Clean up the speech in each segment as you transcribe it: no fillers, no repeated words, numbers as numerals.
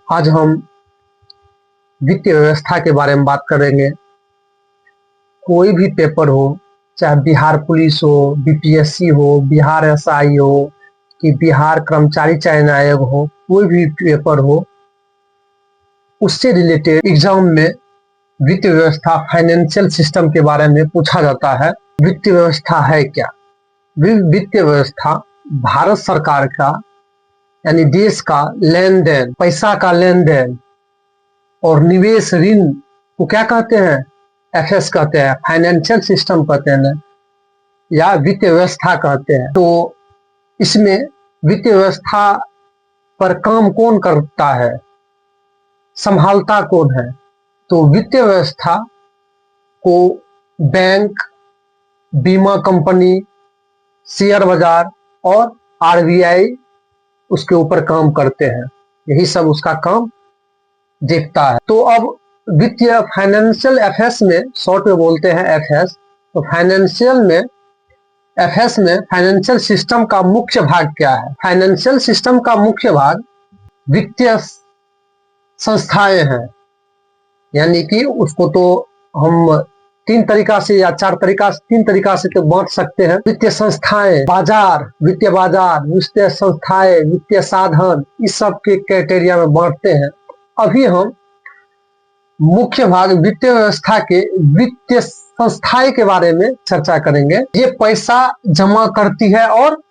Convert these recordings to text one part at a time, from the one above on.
आज हम वित्तीय व्यवस्था के बारे में बात करेंगे। कोई भी पेपर हो, चाहे बिहार पुलिस हो, बीपीएससी हो, बिहार एसआई हो कि बिहार कर्मचारी चयन आयोग हो, कोई भी पेपर हो, उससे रिलेटेड एग्जाम में वित्तीय व्यवस्था, फाइनेंशियल सिस्टम के बारे में पूछा जाता है। वित्तीय व्यवस्था है क्या? वित्तीय व्यवस्था भारत सरकार का यानी देश का लेन देन, पैसा का लेन देन और निवेश ऋण को क्या कहते हैं? एफएस कहते हैं, फाइनेंशियल सिस्टम कहते हैं या वित्तीय व्यवस्था कहते हैं। तो इसमें वित्तीय व्यवस्था पर काम कौन करता है, संभालता कौन है? तो वित्तीय व्यवस्था को बैंक, बीमा कंपनी, शेयर बाजार और आरबीआई उसके ऊपर काम करते हैं। यही सब उसका काम देखता है। तो अब वित्तीय फाइनेंशियल एफएस में, शॉर्ट में बोलते हैं एफएस, तो फाइनेंशियल में, एफएस में फाइनेंशियल सिस्टम का मुख्य भाग क्या है? फाइनेंशियल सिस्टम का मुख्य भाग वित्तीय संस्थाएं हैं। यानी कि उसको तो हम तीन तरीका से या तीन तरीका से तो बांट सकते हैं। वित्तीय संस्थाएं, बाजार, वित्तीय बाजार, वित्तीय संस्थाएं, वित्तीय साधन, इस सब के क्राइटेरिया में बांटते हैं। अभी हम मुख्य भाग वित्तीय व्यवस्था के वित्तीय संस्थाएं के बारे में चर्चा करेंगे। ये पैसा जमा करती है और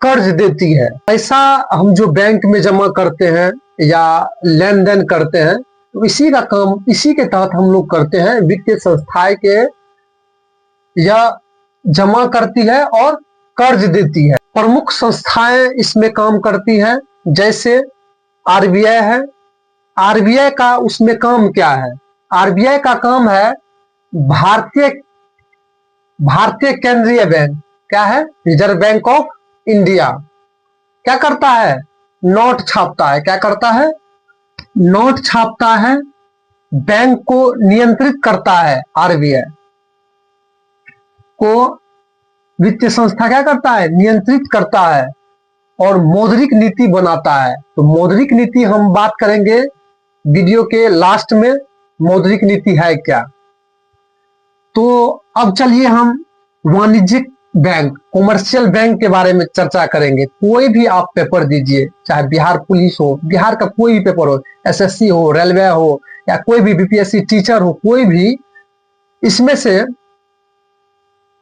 कर्ज देती है। पैसा हम जो बैंक में जमा करते हैं या लेन देन करते हैं, तो इसी का काम, इसी के तहत हम लोग करते हैं। वित्तीय संस्थाएं के या जमा करती है और कर्ज देती है। प्रमुख संस्थाएं इसमें काम करती हैं, जैसे आरबीआई है। आरबीआई का उसमें काम क्या है? आरबीआई का काम है भारतीय केंद्रीय बैंक। क्या है? Reserve bank of India. क्या करता है? नोट छापता है। क्या करता है? नोट छापता है। बैंक को नियंत्रित करता है। आरबीआई को वित्तीय संस्था क्या करता है? नियंत्रित करता है और मौद्रिक नीति बनाता है। तो मौद्रिक नीति हम बात करेंगे वीडियो के लास्ट में, मौद्रिक नीति है क्या। तो अब चलिए हम वाणिज्यिक बैंक, कॉमर्शियल बैंक के बारे में चर्चा करेंगे। कोई भी आप पेपर दीजिए, चाहे बिहार पुलिस हो, बिहार का कोई भी पेपर हो, एसएससी हो, रेलवे हो या कोई भी बीपीएससी टीचर हो, कोई भी, इसमें से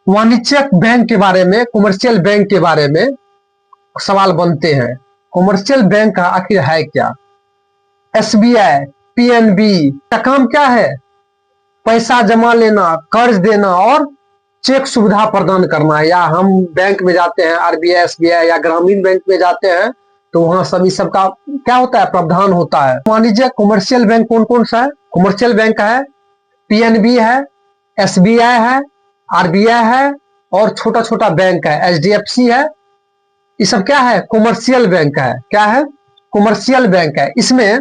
वाणिज्यिक बैंक के बारे में, कॉमर्शियल बैंक के बारे में सवाल बनते हैं। कॉमर्शियल बैंक का आखिर है क्या? एसबीआई, पीएनबी का काम क्या है? पैसा जमा लेना, कर्ज देना और चेक सुविधा प्रदान करना। या हम बैंक में जाते हैं, आरबीआई, एसबीआई या ग्रामीण बैंक में जाते हैं, तो वहां सभी सबका क्या होता है? प्रावधान होता है। वाणिज्य कॉमर्शियल बैंक कौन कौन सा है? कॉमर्शियल बैंक है, पीएनबी है, एसबीआई है, आरबीआई है और छोटा छोटा बैंक है, एचडीएफसी है। ये सब क्या है? कॉमर्शियल बैंक है। क्या है? कॉमर्शियल बैंक है। इसमें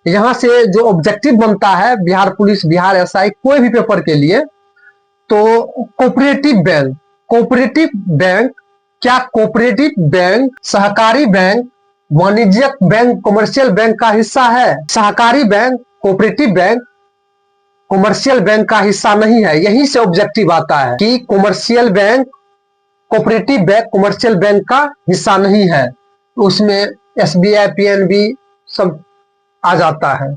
यहां से जो ऑब्जेक्टिव बनता है बिहार पुलिस, बिहार एसआई, कोई भी पेपर के लिए, तो कोऑपरेटिव बैंक। कोऑपरेटिव बैंक क्या? कोऑपरेटिव बैंक सहकारी बैंक वाणिज्यिक बैंक कॉमर्शियल बैंक का हिस्सा है। सहकारी bank, cooperative bank commercial bank का हिस्सा नहीं है। यहीं से ऑब्जेक्टिव आता है कि commercial bank, cooperative bank commercial bank का हिस्सा नहीं है। उसमें एसबीआई, पीएनबी सब आ जाता है।